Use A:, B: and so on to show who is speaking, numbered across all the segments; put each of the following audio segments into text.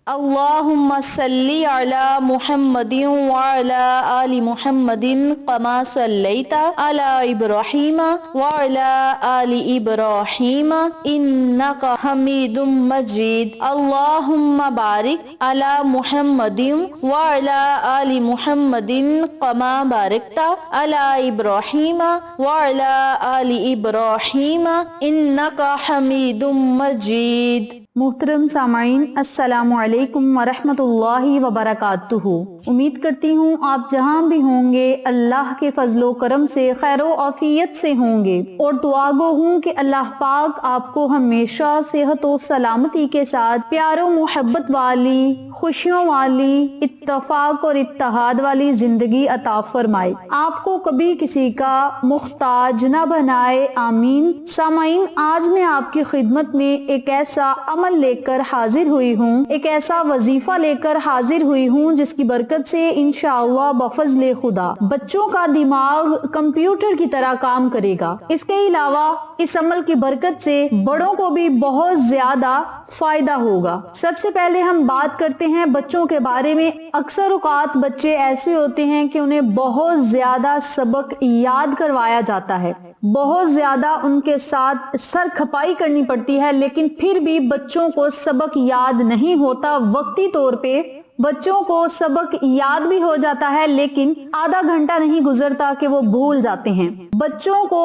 A: اللهم صل على محمد وعلى آل محمد كما صليت على إبراهيم وعلى آل إبراهيم إنك حميد مجيد اللهم بارك على محمد وعلى آل محمد كما باركت على إبراهيم وعلى آل إبراهيم إنك حميد مجيد۔
B: محترم سامعین، السلام علیکم ورحمۃ اللہ وبرکاتہ۔ امید کرتی ہوں آپ جہاں بھی ہوں گے اللہ کے فضل و کرم سے خیر و عافیت سے ہوں گے، اور دعا گو ہوں کہ اللہ پاک آپ کو ہمیشہ صحت و سلامتی کے ساتھ پیار و محبت والی، خوشیوں والی، اتفاق اور اتحاد والی زندگی عطا فرمائے، آپ کو کبھی کسی کا محتاج نہ بنائے، آمین۔ سامعین، آج میں آپ کی خدمت میں ایک ایسا عمل لے کر حاضر ہوئی ہوں، ایک ایسا وظیفہ لے کر حاضر ہوئی ہوں جس کی برکت سے انشاءاللہ بفضل خدا بچوں کا دماغ کمپیوٹر کی طرح کام کرے گا۔ اس کے علاوہ اس عمل کی برکت سے بڑوں کو بھی بہت زیادہ فائدہ ہوگا۔ سب سے پہلے ہم بات کرتے ہیں بچوں کے بارے میں۔ اکثر اوقات بچے ایسے ہوتے ہیں کہ انہیں بہت زیادہ سبق یاد کروایا جاتا ہے، بہت زیادہ ان کے ساتھ سر کھپائی کرنی پڑتی ہے، لیکن پھر بھی بچوں کو سبق یاد نہیں ہوتا۔ وقتی طور پہ بچوں کو سبق یاد بھی ہو جاتا ہے، لیکن آدھا گھنٹہ نہیں گزرتا کہ وہ بھول جاتے ہیں۔ بچوں کو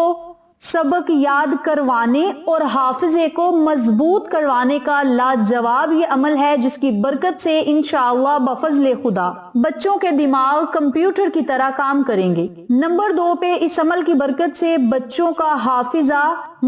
B: سبق یاد کروانے اور حافظے کو مضبوط کروانے کا لاجواب یہ عمل ہے جس کی برکت سے انشاءاللہ بفضل خدا بچوں کے دماغ کمپیوٹر کی طرح کام کریں گے۔ نمبر 2 پہ اس عمل کی برکت سے بچوں کا حافظہ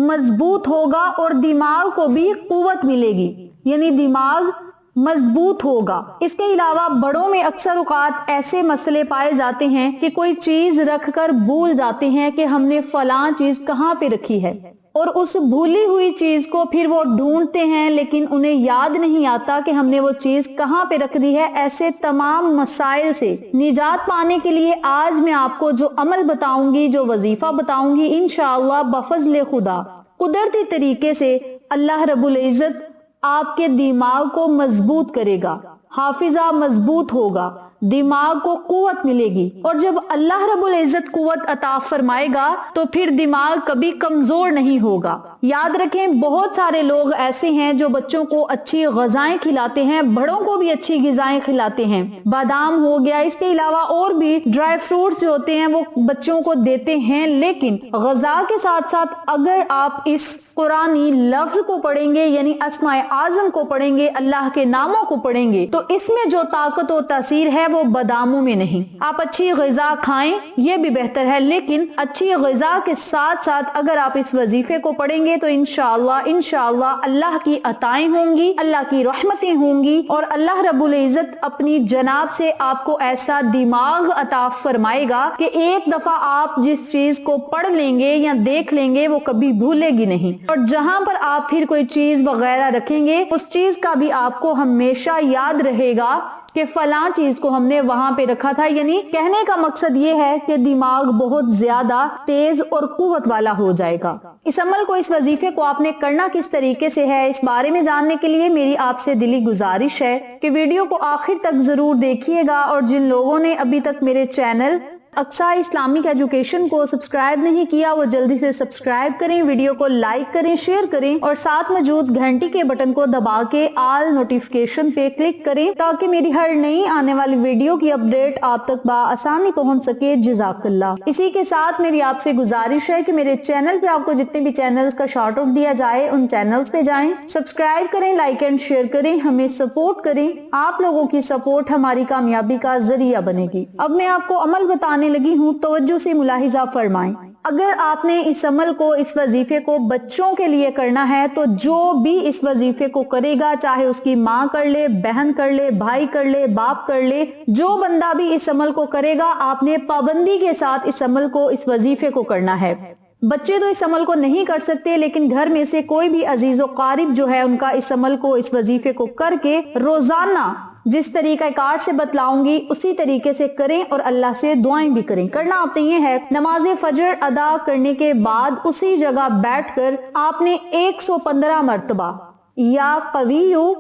B: مضبوط ہوگا اور دماغ کو بھی قوت ملے گی، یعنی دماغ مضبوط ہوگا۔ اس کے علاوہ بڑوں میں اکثر اوقات ایسے مسئلے پائے جاتے ہیں کہ کوئی چیز رکھ کر بھول جاتے ہیں کہ ہم نے فلاں چیز کہاں پہ رکھی ہے، اور اس بھولی ہوئی چیز کو پھر وہ ڈھونڈتے ہیں لیکن انہیں یاد نہیں آتا کہ ہم نے وہ چیز کہاں پہ رکھ دی ہے۔ ایسے تمام مسائل سے نجات پانے کے لیے آج میں آپ کو جو عمل بتاؤں گی، جو وظیفہ بتاؤں گی، انشاءاللہ بفضل خدا قدرتی طریقے سے اللہ رب العزت آپ کے دماغ کو مضبوط کرے گا، حافظہ مضبوط ہوگا، دماغ کو قوت ملے گی، اور جب اللہ رب العزت قوت عطا فرمائے گا تو پھر دماغ کبھی کمزور نہیں ہوگا۔ یاد رکھیں، بہت سارے لوگ ایسے ہیں جو بچوں کو اچھی غذائیں کھلاتے ہیں، بڑوں کو بھی اچھی غذائیں کھلاتے ہیں، بادام ہو گیا، اس کے علاوہ اور بھی ڈرائی فروٹس جو ہوتے ہیں وہ بچوں کو دیتے ہیں، لیکن غذا کے ساتھ ساتھ اگر آپ اس قرآنی لفظ کو پڑھیں گے، یعنی اسماء اعظم کو پڑھیں گے، اللہ کے ناموں کو پڑھیں گے، تو اس میں جو طاقت و تاثیر ہے وہ باداموں میں نہیں۔ آپ اچھی غذا کھائیں یہ بھی بہتر ہے، لیکن اچھی غذا کے ساتھ ساتھ اگر آپ اس وظیفے کو پڑھیں گے تو انشاءاللہ اللہ کی عطائیں ہوں گی، اللہ کی رحمتیں ہوں گی، اور اللہ رب العزت اپنی جناب سے آپ کو ایسا دماغ عطا فرمائے گا کہ ایک دفعہ آپ جس چیز کو پڑھ لیں گے یا دیکھ لیں گے وہ کبھی بھولے گی نہیں، اور جہاں پر آپ پھر کوئی چیز وغیرہ رکھیں گے اس چیز کا بھی آپ کو ہمیشہ یاد رہے گا کہ فلاں چیز کو ہم نے وہاں پہ رکھا تھا۔ یعنی کہنے کا مقصد یہ ہے کہ دماغ بہت زیادہ تیز اور قوت والا ہو جائے گا۔ اس عمل کو، اس وظیفے کو آپ نے کرنا کس طریقے سے ہے، اس بارے میں جاننے کے لیے میری آپ سے دلی گزارش ہے کہ ویڈیو کو آخر تک ضرور دیکھیے گا، اور جن لوگوں نے ابھی تک میرے چینل اقصیٰ اسلامک ایجوکیشن کو سبسکرائب نہیں کیا وہ جلدی سے سبسکرائب کریں، ویڈیو کو لائک کریں، شیئر کریں، اور ساتھ موجود گھنٹی کے بٹن کو دبا کے آل نوٹیفیکیشن پہ کلک کریں تاکہ میری ہر نئی آنے والی ویڈیو کی اپڈیٹ آپ تک بآسانی پہنچ سکے۔ جزاک اللہ۔ اسی کے ساتھ میری آپ سے گزارش ہے کہ میرے چینل پہ آپ کو جتنے بھی چینلز کا شارٹ آؤٹ دیا جائے ان چینلز پہ جائیں، سبسکرائب کریں، لائک اینڈ شیئر کریں، ہمیں سپورٹ کریں۔ آپ لوگوں کی سپورٹ ہماری کامیابی کا ذریعہ بنے گی۔ اب میں آپ کو عمل بتانے لگی ہوں، توجہ سے ملاحظہ فرمائیں۔ اگر آپ نے اس عمل کو، اس وظیفے کو بچوں کے لیے کرنا ہے تو جو بھی اس وظیفے کو کرے گا، چاہے اس کی ماں کر لے، بہن کر لے، بھائی کر لے، باپ کر لے، جو بندہ بھی اس عمل کو کرے گا آپ نے پابندی کے ساتھ اس عمل کو، اس وظیفے کو کرنا ہے۔ بچے تو اس عمل کو نہیں کر سکتے، لیکن گھر میں سے کوئی بھی عزیز و قارب جو ہے ان کا اس عمل کو، اس وظیفے کو کر کے روزانہ جس طریقہ کار سے بتلاؤں گی اسی طریقے سے کریں اور اللہ سے دعائیں بھی کریں۔ کرنا آپ نے یہ ہے، نماز فجر ادا کرنے کے بعد اسی جگہ بیٹھ کر آپ نے 115 مرتبہ یا قویو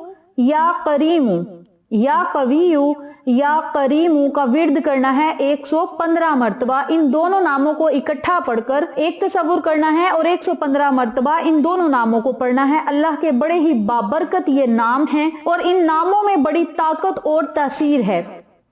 B: या करीमु, या कवियु, या करीमु का विर्द करना है 115 मर्तबा। इन दोनों नामों को इकट्ठा पढ़कर एक तसव्वुर करना है और 115 मर्तबा इन दोनों नामों को पढ़ना है। अल्लाह के बड़े ही बाबरकत ये नाम हैं और इन नामों में बड़ी ताकत और तासीर है।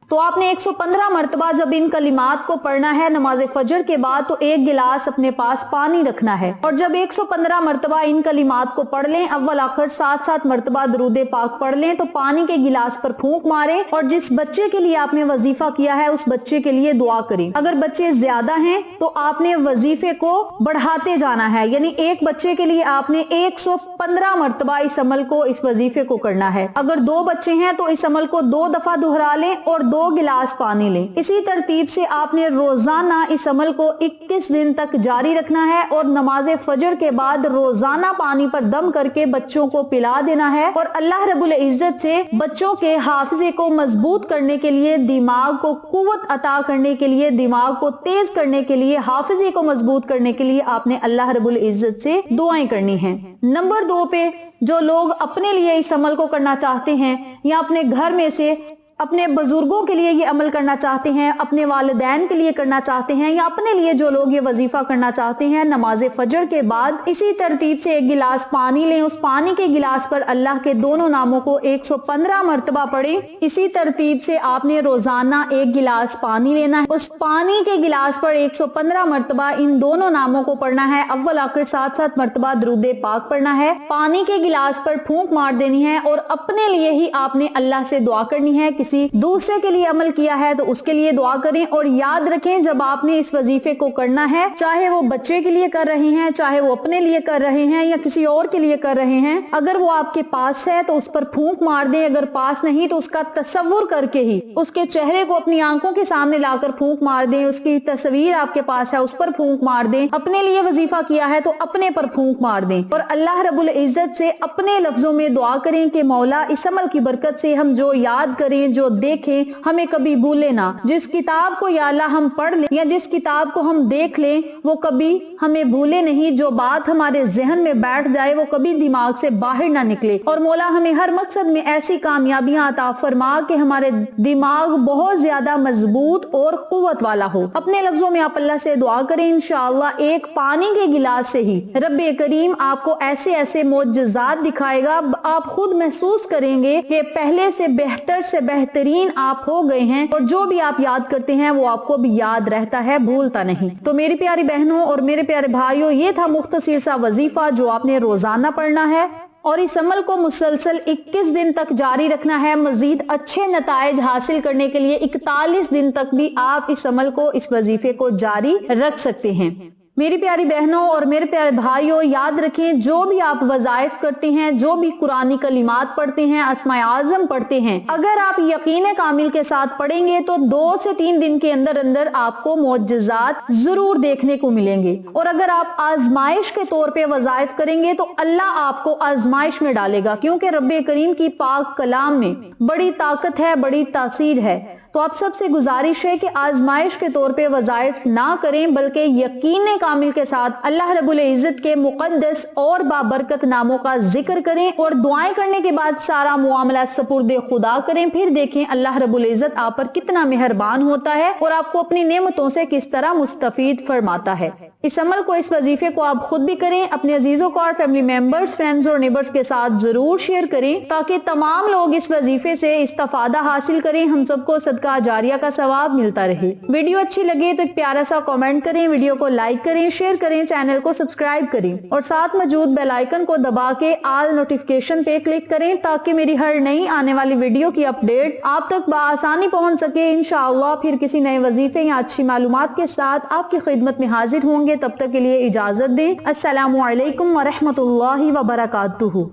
B: तो आपने 115 मर्तबा जब इन कलिमात को पढ़ना है नमाज फजर के बाद, तो एक गिलास अपने पास पानी रखना है और जब 115 मर्तबा इन कलिमात को पढ़ लें, अव्वल आखिर 7-7 मर्तबा दरूद पाक पढ़ लें, तो पानी के गिलास पर फूंक मारें और जिस बच्चे के लिए आपने वजीफा किया है उस बच्चे के लिए दुआ करें। अगर बच्चे ज्यादा हैं तो आपने वजीफे को बढ़ाते जाना है, यानी एक बच्चे के लिए आपने 115 मर्तबा इस अमल को, इस वजीफे को करना है। अगर 2 बच्चे हैं तो इस अमल को 2 दफा दोहरा लें और 2 गिलास पानी लें। इसी तरतीब से आपने रोजाना इस अमल को 21 दिन तक जारी रखना है और नमाज फजर के बाद रोजाना पानी पर दम करके बच्चों को पिला देना है। और अल्लाह रब्बुल इज्जत से बच्चों के हाफिजे को मजबूत करने के लिए, दिमाग को कुव्वत अता करने के लिए, दिमाग को तेज करने के लिए, हाफिजे को मजबूत करने के लिए आपने अल्लाह रब्बुल इज्जत से दुआएं करनी है। नंबर 2 पे जो लोग अपने लिए इस अमल को करना चाहते हैं या अपने घर में से अपने बुजुर्गों के लिए ये अमल करना चाहते हैं, अपने वालिदैन के लिए करना चाहते हैं या अपने लिए जो लोग ये वजीफा करना चाहते हैं, नमाज फजर के बाद इसी तरतीब से एक गिलास पानी लें। उस पानी के गिलास पर अल्लाह के दोनों नामों को 115 मर्तबा पढ़ें। इसी तरतीब से आपने रोजाना एक गिलास पानी लेना है। उस पानी के गिलास पर 115 मर्तबा इन दोनों नामों को पढ़ना है। अव्वल आखिर 7-7 मर्तबा दरूद पाक पढ़ना है। पानी के गिलास पर फूंक मार देनी है और अपने लिए ही आपने अल्लाह से दुआ करनी है। किसी दूसरे के लिए अमल किया है तो उसके लिए दुआ करें। और याद रखें, जब आपने इस वजीफे को करना है, चाहे वो बच्चे के लिए कर रहे हैं, चाहे वो अपने लिए कर रहे हैं या किसी और के लिए कर रहे हैं, अगर वो आपके पास है तो उस पर फूंक मार दें। अगर पास नहीं तो उसका तसव्वुर करके ही उसके चेहरे को अपनी आंखों के सामने लाकर फूंक मार दें। उसकी तस्वीर आपके पास है, उस पर फूंक मार दें। अपने लिए वजीफा किया है तो अपने पर फूंक मार दें और अल्लाह रब्बुल इज्जत से अपने लफ्जों में दुआ करें कि मौला, इस अमल की बरकत से हम जो याद करें, जो देखें, हमें कभी भूले ना। जिस किताब को या अल्लाह हम पढ़ लें या जिस किताब को हम देख लें वो कभी हमें भूले नहीं। जो बात हमारे जहन में बैठ जाए वो कभी दिमाग से बाहर ना निकले। और मौला हमें हर मकसद में ऐसी कामयाबियां अता फरमा कि हमारे दिमाग बहुत ज्यादा मजबूत और कुव्वत वाला हो। अपने लफ्जों में आप अल्लाह से दुआ करें, इंशाअल्लाह एक पानी के गिलास से ही रब्बे करीम आपको ऐसे ऐसे मोजज़ात दिखाएगा। आप खुद महसूस करेंगे कि पहले से बेहतरीन आप हो गए हैं और जो भी आप याद करते हैं वो आपको भी याद रहता है, भूलता नहीं। तो मेरी प्यारी बहनों और मेरे प्यारे भाइयों, ये था मुख्तसर सा वजीफा जो आपने रोजाना पढ़ना है और इस अमल को मुसलसल 21 दिन तक जारी रखना है। मजीद अच्छे नताइज हासिल करने के लिए 41 दिन तक भी आप इस अमल को, इस वजीफे को जारी रख सकते हैं। मेरी प्यारी बहनों और मेरे प्यारे भाइयों, याद रखें, जो भी आप वज़ाइफ करते हैं, जो भी कुरानी कलिमात पढ़ते हैं, अस्माए आज़म पढ़ते हैं, अगर आप यकीन कामिल के साथ पढ़ेंगे तो 2 से 3 दिन के अंदर अंदर आपको मोजज़ात जरूर देखने को मिलेंगे। और अगर आप आजमाइश के तौर पे वज़ाइफ करेंगे तो अल्लाह आपको आजमाइश में डालेगा, क्योंकि रब्बे करीम की पाक कलाम में बड़ी ताकत है, बड़ी तासीर है। तो आप सबसे गुजारिश है कि आजमाइश के तौर पे वज़ाइफ ना करें, बल्कि यकीन कामिल के साथ अल्लाह रब्बुल इज्जत के मुक़द्दस और बाबरकत नामों का जिक्र करें और दुआएं करने के बाद सारा मुआमला सपुर्दे खुदा करें। फिर देखें अल्लाह रब्बुल इज्जत आप पर कितना मेहरबान होता है और आपको अपनी नेमतों से किस तरह मुस्तफीद फरमाता है। इस अमल को, इस वजीफे को आप खुद भी करें, अपने अजीजों को और फैमिली मेंबर्स, फ्रेंड्स और नेबर्स के साथ जरूर शेयर करें ताकि तमाम लोग इस वजीफे से इस्तिफादा हासिल करें, हम सबको सदका जारिया का सवाब मिलता रहे। वीडियो अच्छी लगे तो एक प्यारा सा कमेंट करें, वीडियो को लाइक करें, शेयर करें, चैनल को सब्सक्राइब करें और साथ मौजूद बेल आइकन को दबा के ऑल नोटिफिकेशन पे क्लिक करें ताकि मेरी हर नई आने वाली वीडियो की अपडेट आप तक बआसानी पहुंच सके। इंशाअल्लाह फिर किसी नए वजीफे या अच्छी मालूमात के साथ आपकी खिदमत में हाजिर होंगे। तब तक के लिए इजाजत दें। अस्सलामु अलैकुम व रहमतुल्लाहि व बरकातुहू।